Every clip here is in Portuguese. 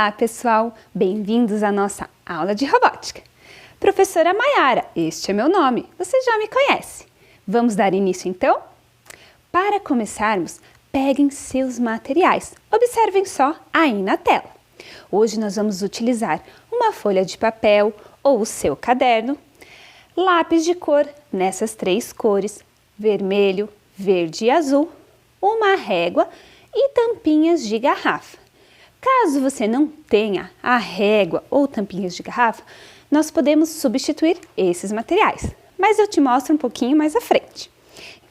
Olá, pessoal! Bem-vindos à nossa aula de robótica. Professora Maiara, este é meu nome, você já me conhece. Vamos dar início então? Para começarmos, peguem seus materiais. Observem só aí na tela. Hoje nós vamos utilizar uma folha de papel ou o seu caderno, lápis de cor nessas três cores, vermelho, verde e azul, uma régua e tampinhas de garrafa. Caso você não tenha a régua ou tampinhas de garrafa, nós podemos substituir esses materiais, mas eu te mostro um pouquinho mais à frente.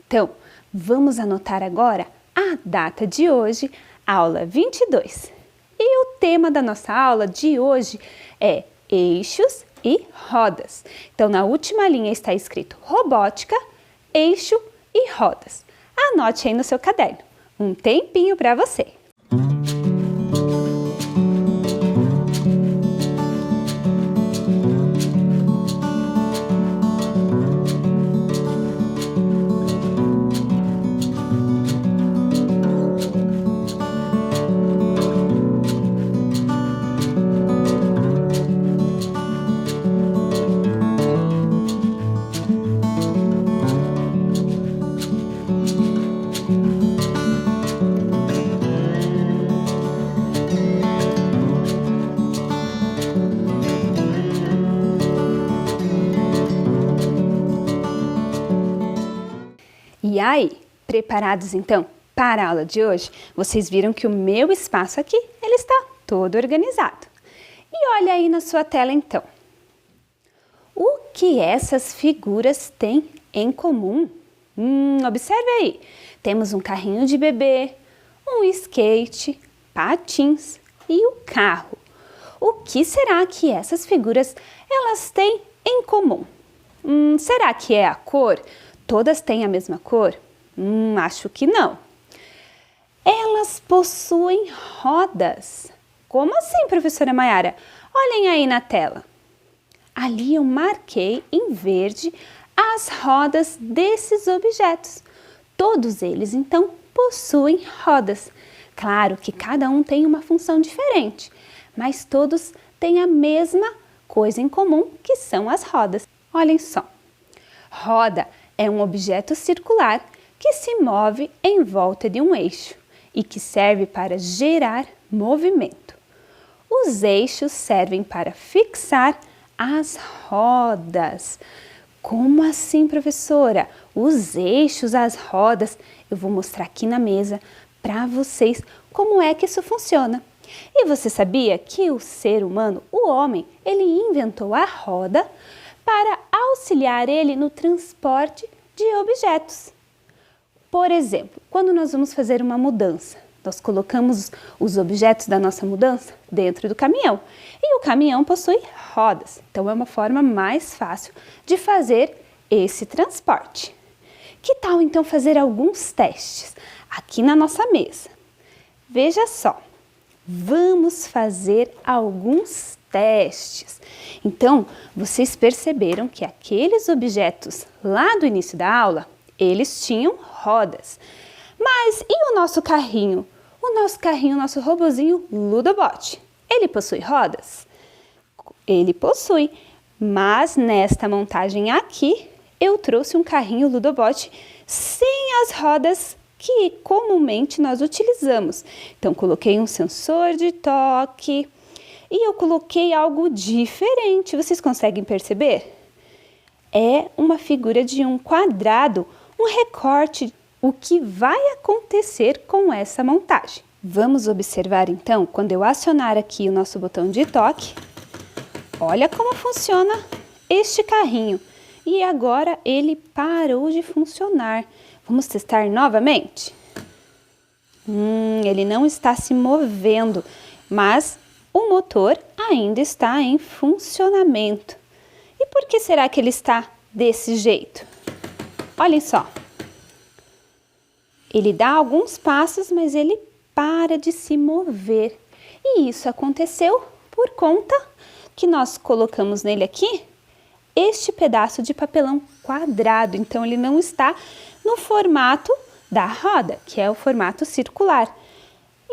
Então, vamos anotar agora a data de hoje, aula 22. E o tema da nossa aula de hoje é eixos e rodas. Então, na última linha está escrito robótica, eixo e rodas. Anote aí no seu caderno. Um tempinho para você. E aí, preparados então para a aula de hoje? Vocês viram que o meu espaço aqui, ele está todo organizado. E olha aí na sua tela então. O que essas figuras têm em comum? Observe aí. Temos um carrinho de bebê, um skate, patins e o carro. O que será que essas figuras elas têm em comum? Será que é a cor? Todas têm a mesma cor? Acho que não. Elas possuem rodas. Como assim, professora Maiara? Olhem aí na tela. Ali eu marquei em verde as rodas desses objetos. Todos eles, então, possuem rodas. Claro que cada um tem uma função diferente, mas todos têm a mesma coisa em comum, que são as rodas. Olhem só. Roda é um objeto circular que se move em volta de um eixo e que serve para gerar movimento. Os eixos servem para fixar as rodas. Como assim, professora? Os eixos, as rodas, eu vou mostrar aqui na mesa para vocês como é que isso funciona. E você sabia que o ser humano, o homem, ele inventou a roda para auxiliar ele no transporte de objetos. Por exemplo, quando nós vamos fazer uma mudança, nós colocamos os objetos da nossa mudança dentro do caminhão e o caminhão possui rodas, então é uma forma mais fácil de fazer esse transporte. Que tal então fazer alguns testes aqui na nossa mesa? Veja só, vamos fazer alguns testes. Então, vocês perceberam que aqueles objetos lá do início da aula, eles tinham rodas. Mas e o nosso carrinho? O nosso carrinho, o nosso robozinho Ludobot, ele possui rodas? Ele possui, mas nesta montagem aqui, eu trouxe um carrinho Ludobot sem as rodas que comumente nós utilizamos. Então, coloquei um sensor de toque e eu coloquei algo diferente. Vocês conseguem perceber? É uma figura de um quadrado, um recorte. O que vai acontecer com essa montagem? Vamos observar então, quando eu acionar aqui o nosso botão de toque. Olha como funciona este carrinho. E agora ele parou de funcionar. Vamos testar novamente? Ele não está se movendo, mas o motor ainda está em funcionamento. E por que será que ele está desse jeito? Olhem só. Ele dá alguns passos, mas ele para de se mover. E isso aconteceu por conta que nós colocamos nele aqui este pedaço de papelão quadrado. Então, ele não está no formato da roda, que é o formato circular.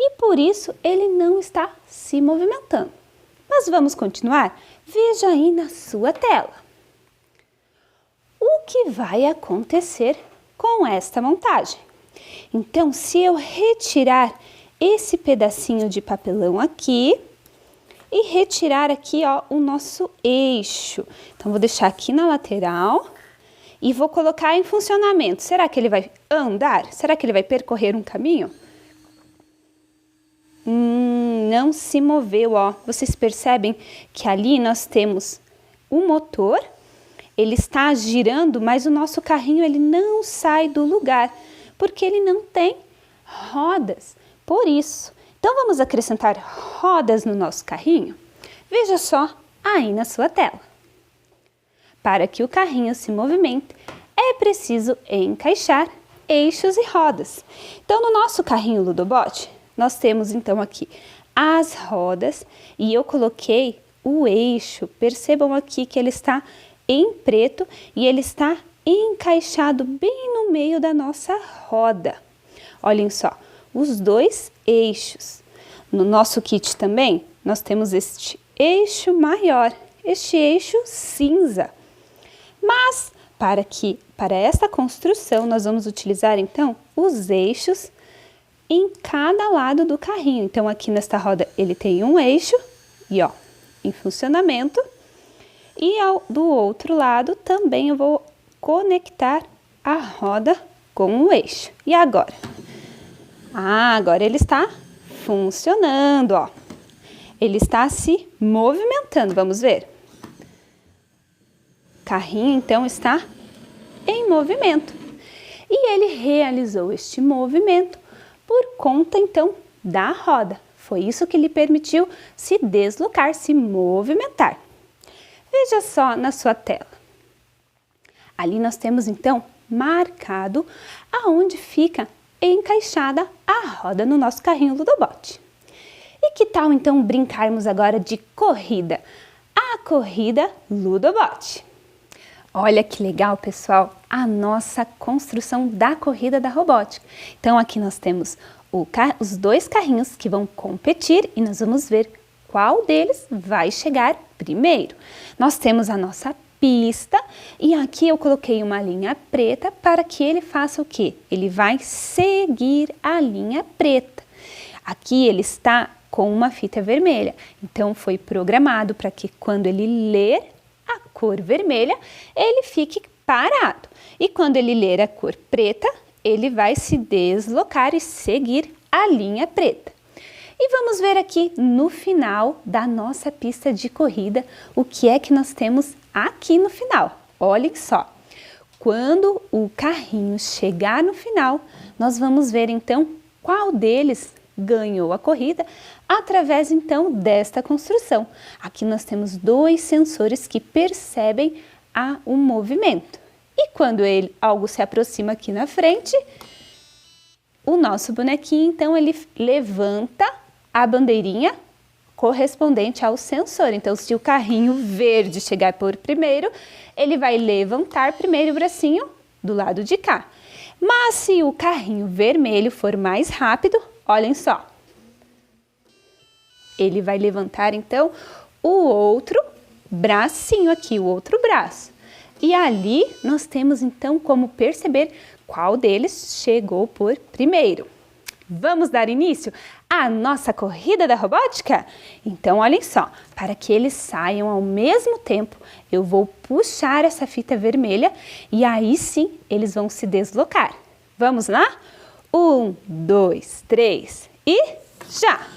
e por isso ele não está se movimentando. Mas vamos continuar? Veja aí na sua tela. O que vai acontecer com esta montagem? Então, se eu retirar esse pedacinho de papelão aqui e retirar aqui, ó, o nosso eixo. Então, vou deixar aqui na lateral e vou colocar em funcionamento. Será que ele vai andar? Será que ele vai percorrer um caminho? Não se moveu, ó. Vocês percebem que ali nós temos o motor, ele está girando, mas o nosso carrinho ele não sai do lugar, porque ele não tem rodas. Por isso, então vamos acrescentar rodas no nosso carrinho? Veja só aí na sua tela. Para que o carrinho se movimente, é preciso encaixar eixos e rodas. Então, no nosso carrinho Ludobot, nós temos então aqui as rodas e eu coloquei o eixo. Percebam aqui que ele está em preto e ele está encaixado bem no meio da nossa roda. Olhem só, os dois eixos. No nosso kit também, nós temos este eixo maior, este eixo cinza. Mas, para esta construção, nós vamos utilizar, então, os eixos em cada lado do carrinho. Então, aqui nesta roda, ele tem um eixo, e ó, em funcionamento. E do outro lado, também eu vou conectar a roda com o eixo. E agora? Agora ele está funcionando, ó. Ele está se movimentando, vamos ver? O carrinho, então, está em movimento. E ele realizou este movimento por conta, então, da roda. Foi isso que lhe permitiu se deslocar, se movimentar. Veja só na sua tela. Ali nós temos, então, marcado aonde fica encaixada a roda no nosso carrinho Ludobot. E que tal, então, brincarmos agora de corrida? A corrida Ludobot. Olha que legal, pessoal, a nossa construção da corrida da robótica. Então, aqui nós temos os dois carrinhos que vão competir e nós vamos ver qual deles vai chegar primeiro. Nós temos a nossa pista e aqui eu coloquei uma linha preta para que ele faça o quê? Ele vai seguir a linha preta. Aqui ele está com uma fita vermelha, então foi programado para que quando ele ler a cor vermelha, ele fique parado. E quando ele ler a cor preta, ele vai se deslocar e seguir a linha preta. E vamos ver aqui no final da nossa pista de corrida, o que é que nós temos aqui no final. Olhem só, quando o carrinho chegar no final, nós vamos ver então qual deles ganhou a corrida através então desta construção. Aqui nós temos dois sensores que percebem o movimento. E quando algo se aproxima aqui na frente, o nosso bonequinho então ele levanta a bandeirinha correspondente ao sensor. Então, se o carrinho verde chegar por primeiro, ele vai levantar primeiro o bracinho do lado de cá. Mas se o carrinho vermelho for mais rápido, olhem só, ele vai levantar então o outro bracinho aqui, o outro braço. E ali nós temos então como perceber qual deles chegou por primeiro. Vamos dar início à nossa corrida da robótica? Então, olhem só, para que eles saiam ao mesmo tempo, eu vou puxar essa fita vermelha e aí sim eles vão se deslocar. Vamos lá? 1, 2, 3 e já!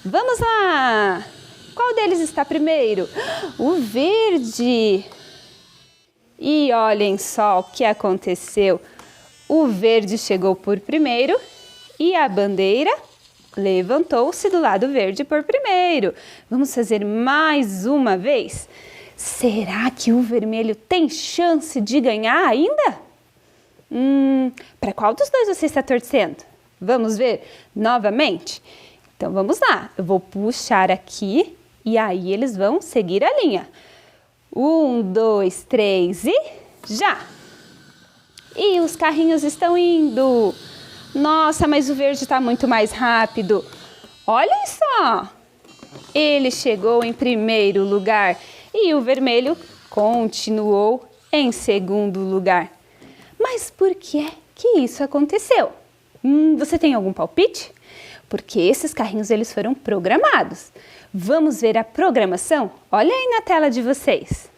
Vamos lá! Qual deles está primeiro? O verde! E olhem só o que aconteceu. O verde chegou por primeiro e a bandeira levantou-se do lado verde por primeiro. Vamos fazer mais uma vez? Será que o vermelho tem chance de ganhar ainda? Para qual dos dois você está torcendo? Vamos ver novamente? Então vamos lá, eu vou puxar aqui e aí eles vão seguir a linha. 1, 2, 3 e já! E os carrinhos estão indo. Nossa, mas o verde está muito mais rápido. Olhem só! Ele chegou em primeiro lugar e o vermelho continuou em segundo lugar. Mas por que é que isso aconteceu? Você tem algum palpite? Porque esses carrinhos eles foram programados. Vamos ver a programação? Olha aí na tela de vocês.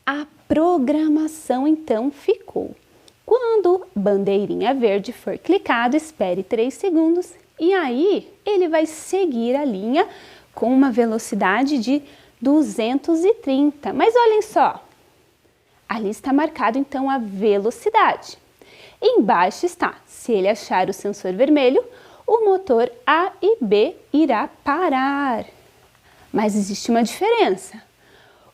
A programação então ficou: quando bandeirinha verde for clicado, espere 3 segundos e aí ele vai seguir a linha com uma velocidade de 230. Mas olhem só, ali está marcado então a velocidade. Embaixo está: se ele achar o sensor vermelho, o motor A e B irá parar. Mas existe uma diferença.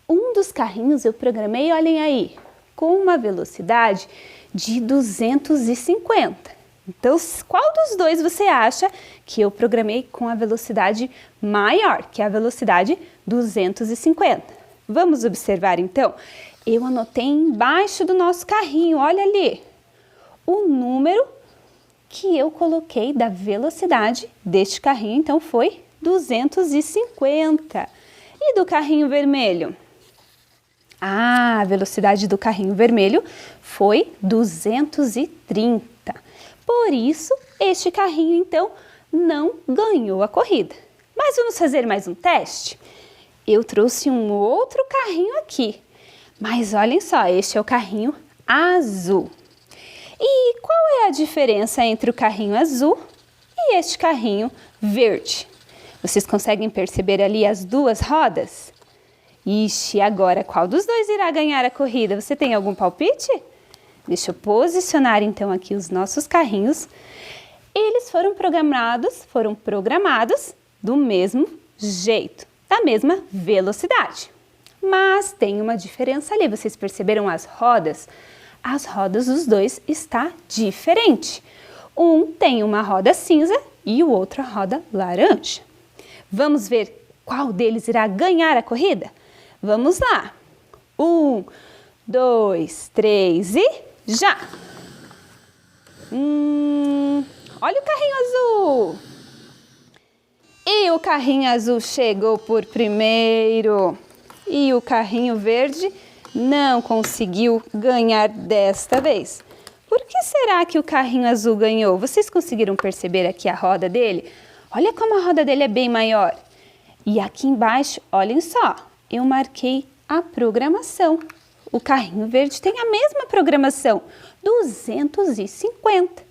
Um dos carrinhos eu programei, olhem aí, com uma velocidade de 250. Então, qual dos dois você acha que eu programei com a velocidade maior, que é a velocidade 250? Vamos observar então. Eu anotei embaixo do nosso carrinho, olha ali, o número que eu coloquei da velocidade deste carrinho, então foi 250. E do carrinho vermelho? A velocidade do carrinho vermelho foi 230. Por isso, este carrinho, então, não ganhou a corrida. Mas vamos fazer mais um teste? Eu trouxe um outro carrinho aqui. Mas olhem só, este é o carrinho azul. E qual é a diferença entre o carrinho azul e este carrinho verde? Vocês conseguem perceber ali as duas rodas? Ixi, agora qual dos dois irá ganhar a corrida? Você tem algum palpite? Deixa eu posicionar então aqui os nossos carrinhos. Eles foram programados do mesmo jeito, da mesma velocidade. Mas tem uma diferença ali, vocês perceberam as rodas? As rodas dos dois está diferente. Um tem uma roda cinza e o outro a roda laranja. Vamos ver qual deles irá ganhar a corrida? Vamos lá! 1, 2, 3 e já! Olha o carrinho azul! E o carrinho azul chegou por primeiro. E o carrinho verde não conseguiu ganhar desta vez. Por que será que o carrinho azul ganhou? Vocês conseguiram perceber aqui a roda dele? Olha como a roda dele é bem maior. E aqui embaixo, olhem só, eu marquei a programação. O carrinho verde tem a mesma programação, 250.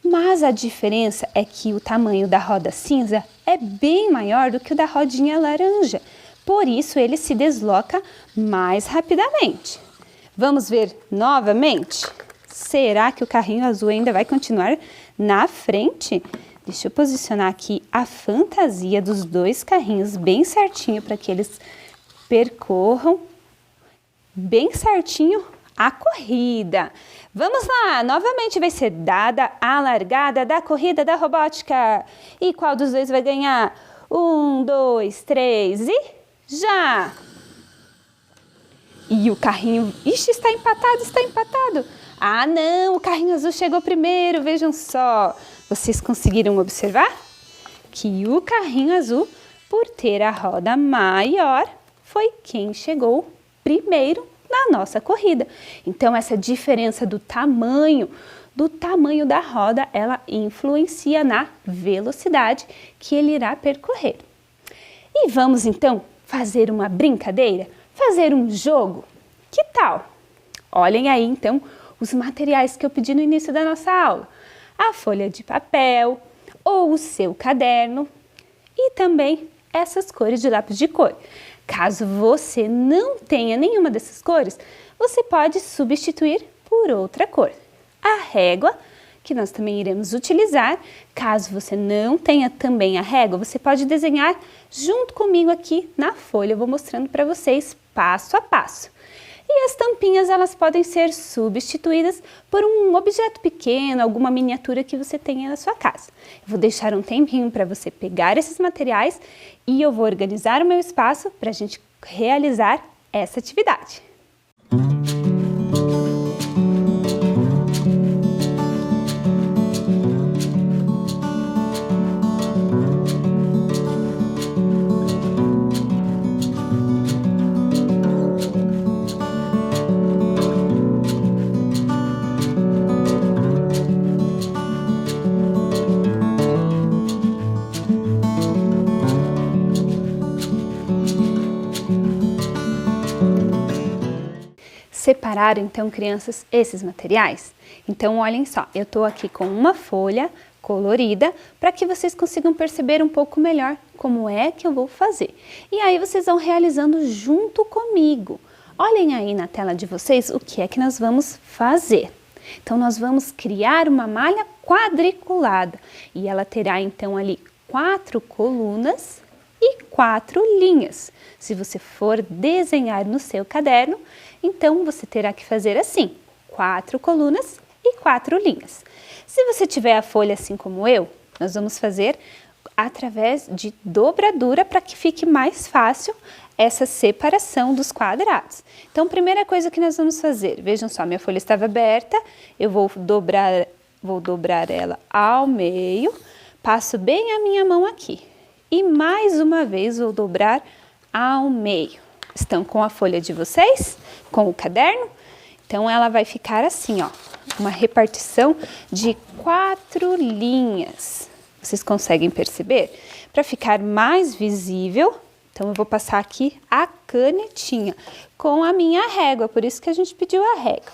Mas a diferença é que o tamanho da roda cinza é bem maior do que o da rodinha laranja. Por isso, ele se desloca mais rapidamente. Vamos ver novamente? Será que o carrinho azul ainda vai continuar na frente? Deixa eu posicionar aqui a fantasia dos dois carrinhos bem certinho para que eles percorram bem certinho a corrida. Vamos lá, novamente vai ser dada a largada da corrida da robótica. E qual dos dois vai ganhar? 1, 2, 3 e já! E o carrinho... Ixi, está empatado. Ah, não, o carrinho azul chegou primeiro, vejam só. Vocês conseguiram observar? Que o carrinho azul, por ter a roda maior, foi quem chegou primeiro na nossa corrida. Então, essa diferença do tamanho da roda, ela influencia na velocidade que ele irá percorrer. E vamos, então, fazer uma brincadeira? Fazer um jogo? Que tal? Olhem aí, então, os materiais que eu pedi no início da nossa aula. A folha de papel ou o seu caderno e também essas cores de lápis de cor. Caso você não tenha nenhuma dessas cores, você pode substituir por outra cor. A régua, que nós também iremos utilizar. Caso você não tenha também a régua, você pode desenhar junto comigo aqui na folha. Eu vou mostrando para vocês passo a passo. E as tampinhas, elas podem ser substituídas por um objeto pequeno, alguma miniatura que você tenha na sua casa. Eu vou deixar um tempinho para você pegar esses materiais e eu vou organizar o meu espaço para a gente realizar essa atividade. Separaram então, crianças, esses materiais? Então olhem só, eu estou aqui com uma folha colorida para que vocês consigam perceber um pouco melhor como é que eu vou fazer. E aí vocês vão realizando junto comigo. Olhem aí na tela de vocês o que é que nós vamos fazer. Então nós vamos criar uma malha quadriculada e ela terá então ali 4 colunas e 4 linhas. Se você for desenhar no seu caderno, então você terá que fazer assim, 4 colunas e 4 linhas. Se você tiver a folha assim como eu, nós vamos fazer através de dobradura para que fique mais fácil essa separação dos quadrados. Então, primeira coisa que nós vamos fazer, vejam só, minha folha estava aberta, eu vou dobrar ela ao meio, passo bem a minha mão aqui e mais uma vez vou dobrar ao meio. Estão com a folha de vocês? Com o caderno? Então, ela vai ficar assim, ó, uma repartição de 4 linhas. Vocês conseguem perceber? Para ficar mais visível, então eu vou passar aqui a canetinha com a minha régua, por isso que a gente pediu a régua.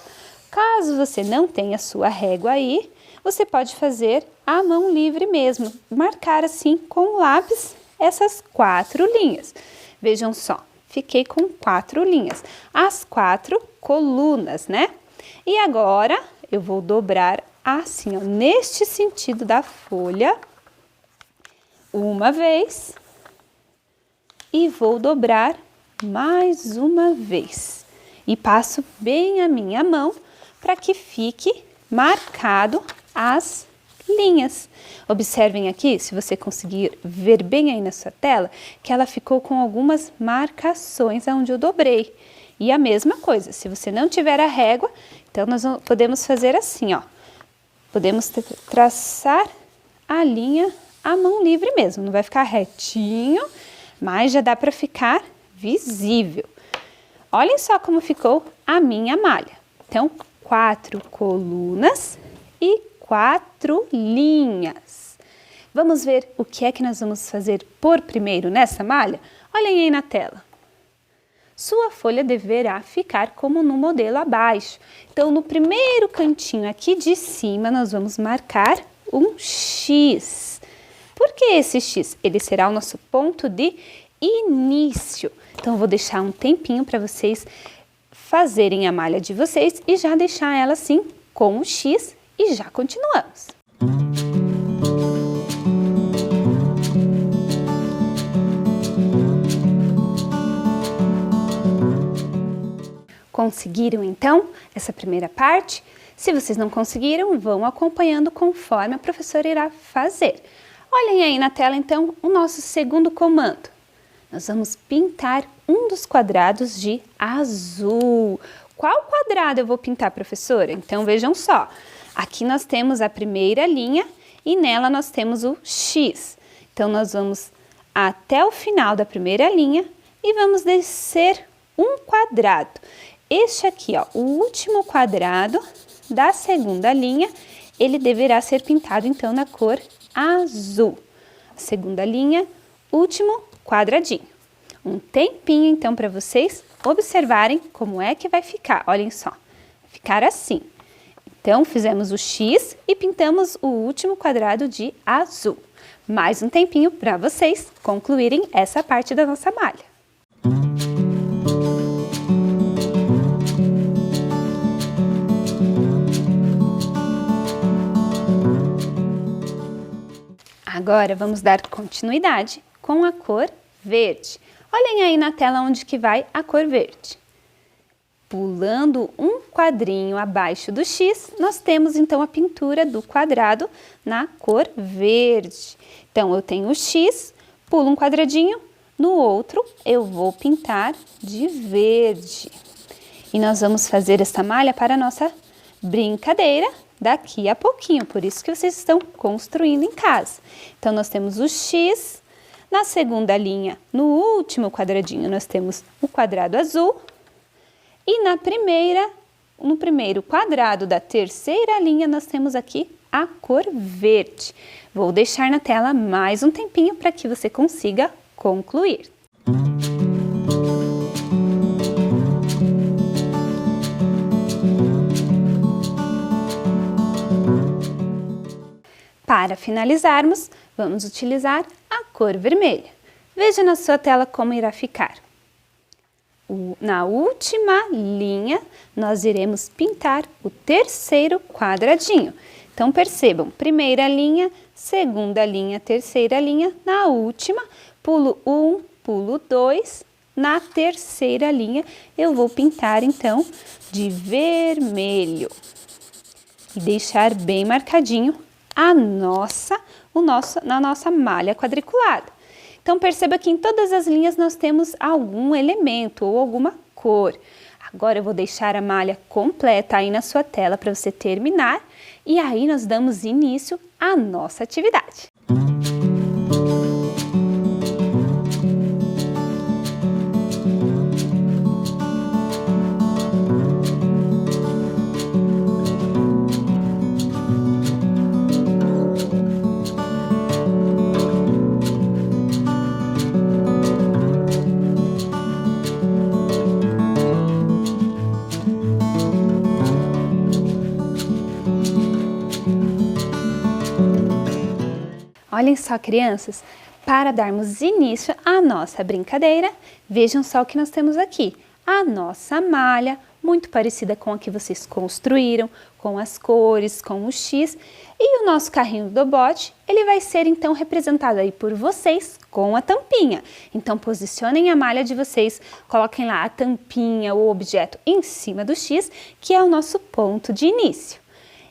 Caso você não tenha a sua régua aí, você pode fazer a mão livre mesmo, marcar assim com o lápis essas 4 linhas. Vejam só, fiquei com 4 linhas, as 4 colunas, né? E agora eu vou dobrar assim, ó, neste sentido da folha, uma vez, e vou dobrar mais uma vez. E passo bem a minha mão para que fique marcado as linhas. Observem aqui, se você conseguir ver bem aí na sua tela, que ela ficou com algumas marcações onde eu dobrei. E a mesma coisa, se você não tiver a régua, então nós podemos fazer assim, ó. Podemos traçar a linha à mão livre mesmo, não vai ficar retinho, mas já dá para ficar visível. Olhem só como ficou a minha malha. Então, 4 colunas e 4 linhas. Vamos ver o que é que nós vamos fazer por primeiro nessa malha? Olhem aí na tela. Sua folha deverá ficar como no modelo abaixo. Então, no primeiro cantinho aqui de cima, nós vamos marcar um X. Por que esse X? Ele será o nosso ponto de início. Então, eu vou deixar um tempinho para vocês fazerem a malha de vocês e já deixar ela assim com o X e já continuamos. Conseguiram então essa primeira parte? Se vocês não conseguiram, vão acompanhando conforme a professora irá fazer. Olhem aí na tela então o nosso segundo comando. Nós vamos pintar um dos quadrados de azul. Qual quadrado eu vou pintar, professora? Então vejam só, aqui nós temos a primeira linha e nela nós temos o X. Então nós vamos até o final da primeira linha e vamos descer um quadrado. Este aqui, ó, o último quadrado da segunda linha, ele deverá ser pintado então na cor azul. A segunda linha, último quadradinho. Um tempinho então para vocês observarem como é que vai ficar. Olhem só, vai ficar assim. Então fizemos o X e pintamos o último quadrado de azul. Mais um tempinho para vocês concluírem essa parte da nossa malha. Agora vamos dar continuidade com a cor verde. Olhem aí na tela onde que vai a cor verde. Pulando um quadrinho abaixo do X, nós temos então a pintura do quadrado na cor verde. Então eu tenho o X, pulo um quadradinho, no outro eu vou pintar de verde. E nós vamos fazer essa malha para a nossa brincadeira daqui a pouquinho, por isso que vocês estão construindo em casa. Então, nós temos o X, na segunda linha, no último quadradinho, nós temos o quadrado azul e no primeiro quadrado da terceira linha, nós temos aqui a cor verde. Vou deixar na tela mais um tempinho para que você consiga concluir. Para finalizarmos, vamos utilizar a cor vermelha. Veja na sua tela como irá ficar. Na última linha, nós iremos pintar o terceiro quadradinho. Então, percebam, primeira linha, segunda linha, terceira linha, na última, pulo 1, pulo 2, na terceira linha, eu vou pintar, então, de vermelho. E deixar bem marcadinho na nossa malha quadriculada. Então, perceba que em todas as linhas nós temos algum elemento ou alguma cor. Agora eu vou deixar a malha completa aí na sua tela para você terminar e aí nós damos início à nossa atividade. Olhem só, crianças, para darmos início à nossa brincadeira, vejam só o que nós temos aqui. A nossa malha, muito parecida com a que vocês construíram, com as cores, com o X. E o nosso carrinho do bote, ele vai ser então representado aí por vocês com a tampinha. Então posicionem a malha de vocês, coloquem lá a tampinha, o objeto em cima do X, que é o nosso ponto de início.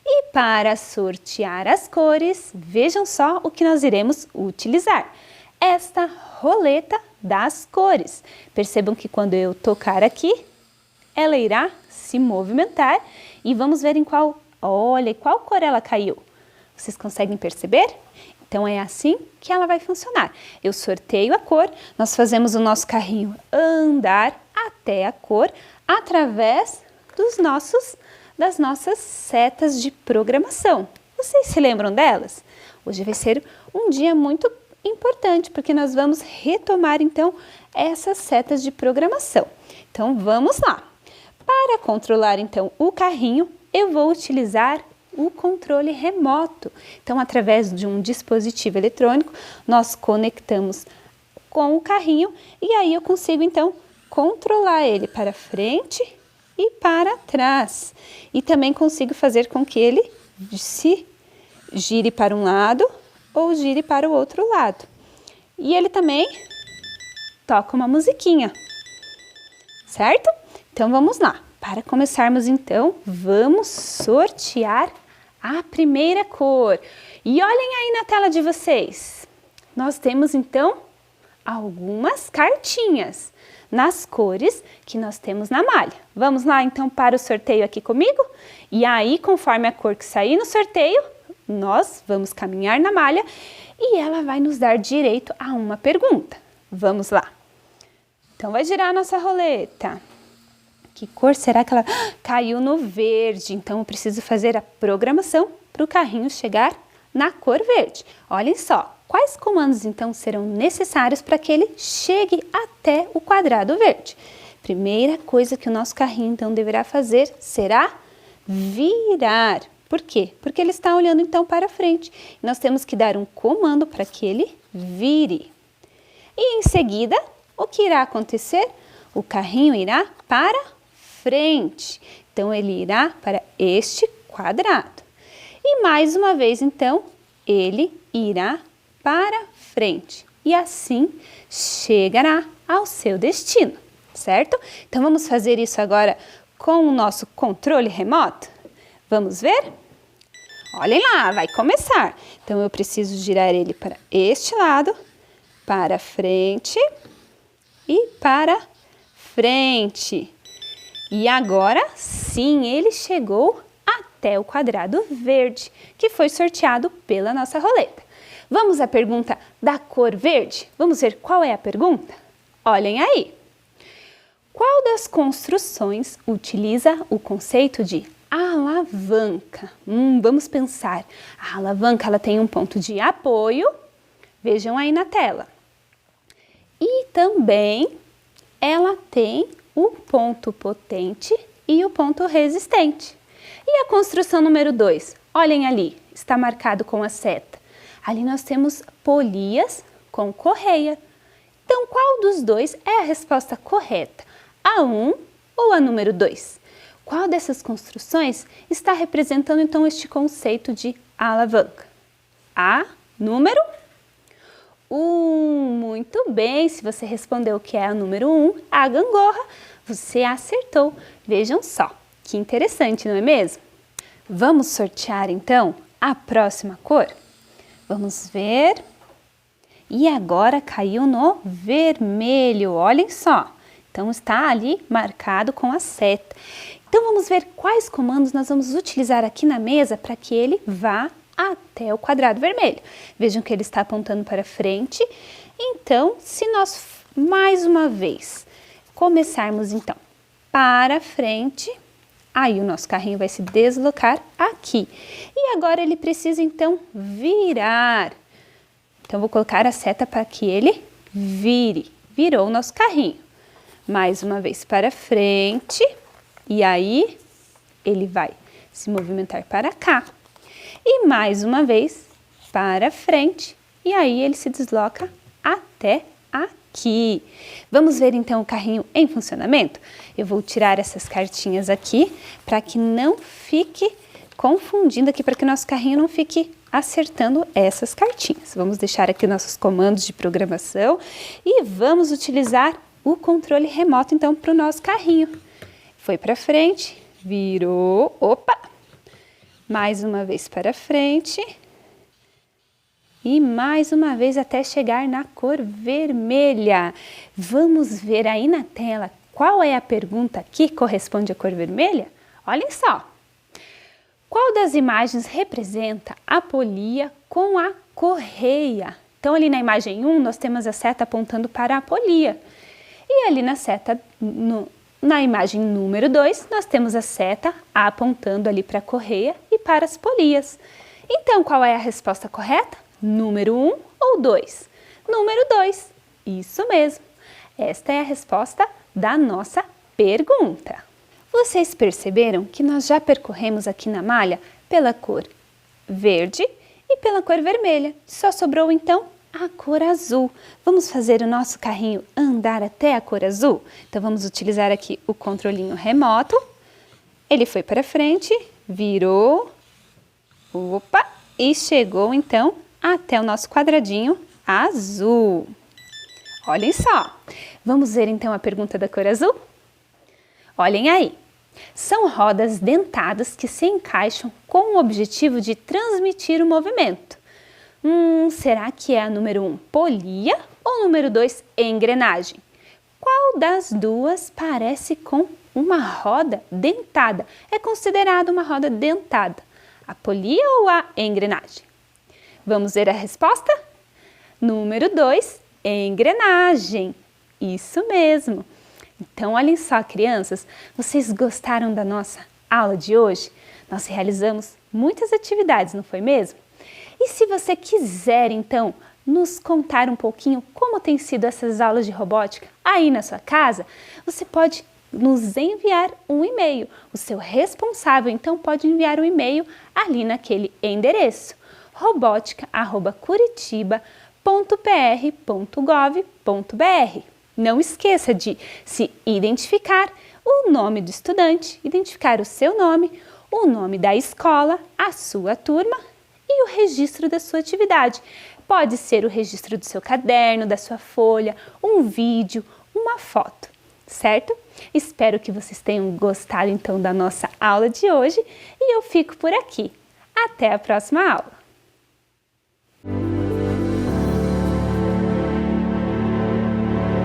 E para sortear as cores, vejam só o que nós iremos utilizar. Esta roleta das cores. Percebam que quando eu tocar aqui, ela irá se movimentar e vamos ver em qual cor ela caiu. Vocês conseguem perceber? Então é assim que ela vai funcionar. Eu sorteio a cor, nós fazemos o nosso carrinho andar até a cor através das nossas setas de programação. Vocês se lembram delas? Hoje vai ser um dia muito importante, porque nós vamos retomar então essas setas de programação. Então vamos lá. Para controlar então o carrinho, eu vou utilizar o controle remoto. Então, através de um dispositivo eletrônico, nós conectamos com o carrinho e aí eu consigo então controlar ele para frente e para trás. E também consigo fazer com que ele se gire para um lado ou gire para o outro lado. E ele também toca uma musiquinha, certo? Então vamos lá. Para começarmos então, vamos sortear a primeira cor. E olhem aí na tela de vocês. Nós temos então algumas cartinhas nas cores que nós temos na malha. Vamos lá então para o sorteio aqui comigo? E aí, conforme a cor que sair no sorteio, nós vamos caminhar na malha e ela vai nos dar direito a uma pergunta. Vamos lá. Então vai girar a nossa roleta. Que cor será que ela caiu no verde? Então eu preciso fazer a programação para o carrinho chegar na cor verde. Olhem só. Quais comandos, então, serão necessários para que ele chegue até o quadrado verde? Primeira coisa que o nosso carrinho, então, deverá fazer será virar. Por quê? Porque ele está olhando, então, para frente. Nós temos que dar um comando para que ele vire. E, em seguida, o que irá acontecer? O carrinho irá para frente. Então, ele irá para este quadrado. E, mais uma vez, então, ele irá para frente e assim chegará ao seu destino, certo? Então vamos fazer isso agora com o nosso controle remoto? Vamos ver? Olhem lá, vai começar. Então eu preciso girar ele para este lado, para frente e para frente. E agora sim, ele chegou até o quadrado verde, que foi sorteado pela nossa roleta. Vamos à pergunta da cor verde? Vamos ver qual é a pergunta? Olhem aí. Qual das construções utiliza o conceito de alavanca? Vamos pensar. A alavanca ela tem um ponto de apoio, vejam aí na tela. E também ela tem o ponto potente e o ponto resistente. E a construção número 2? Olhem ali, está marcado com a seta. Ali nós temos polias com correia. Então, qual dos dois é a resposta correta? A 1 ou a número 2? Qual dessas construções está representando, então, este conceito de alavanca? A número 1. Muito bem, se você respondeu que é a número 1, a gangorra, você acertou. Vejam só, que interessante, não é mesmo? Vamos sortear, então, a próxima cor? Vamos ver. E agora caiu no vermelho, olhem só. Então, está ali marcado com a seta. Então, vamos ver quais comandos nós vamos utilizar aqui na mesa para que ele vá até o quadrado vermelho. Vejam que ele está apontando para frente. Então, se nós, mais uma vez, começarmos, então, para frente, aí o nosso carrinho vai se deslocar aqui. E agora ele precisa, então, virar. Então, vou colocar a seta para que ele vire. Virou o nosso carrinho. Mais uma vez para frente. E aí, ele vai se movimentar para cá. E mais uma vez para frente. E aí, ele se desloca até aqui. Vamos ver, então, o carrinho em funcionamento? Eu vou tirar essas cartinhas aqui para que não fique confundindo aqui, para que o nosso carrinho não fique acertando essas cartinhas. Vamos deixar aqui nossos comandos de programação e vamos utilizar o controle remoto, então, para o nosso carrinho. Foi para frente, virou, opa! Mais uma vez para frente e mais uma vez até chegar na cor vermelha. Vamos ver aí na tela qual é a pergunta que corresponde à cor vermelha? Olhem só! Qual das imagens representa a polia com a correia? Então, ali na imagem 1, nós temos a seta apontando para a polia. E ali na imagem número 2, nós temos a seta apontando ali para a correia e para as polias. Então, qual é a resposta correta? Número 1 ou 2? Número 2. Isso mesmo. Esta é a resposta da nossa pergunta. Vocês perceberam que nós já percorremos aqui na malha pela cor verde e pela cor vermelha. Só sobrou então a cor azul. Vamos fazer o nosso carrinho andar até a cor azul? Então vamos utilizar aqui o controlinho remoto. Ele foi para frente, virou, opa, e chegou então até o nosso quadradinho azul. Olhem só. Vamos ver então a pergunta da cor azul? Olhem aí. São rodas dentadas que se encaixam com o objetivo de transmitir o movimento. Será que é a número 1, polia, ou número 2, engrenagem? Qual das duas parece com uma roda dentada? É considerada uma roda dentada, a polia ou a engrenagem? Vamos ver a resposta? Número 2, engrenagem. Isso mesmo. Então, olhem só, crianças, vocês gostaram da nossa aula de hoje? Nós realizamos muitas atividades, não foi mesmo? E se você quiser, então, nos contar um pouquinho como tem sido essas aulas de robótica aí na sua casa, você pode nos enviar um e-mail. O seu responsável, então, pode enviar um e-mail ali naquele endereço, robotica@curitiba.pr.gov.br. Não esqueça de se identificar, o nome do estudante, identificar o seu nome, o nome da escola, a sua turma e o registro da sua atividade. Pode ser o registro do seu caderno, da sua folha, um vídeo, uma foto, certo? Espero que vocês tenham gostado então da nossa aula de hoje e eu fico por aqui. Até a próxima aula!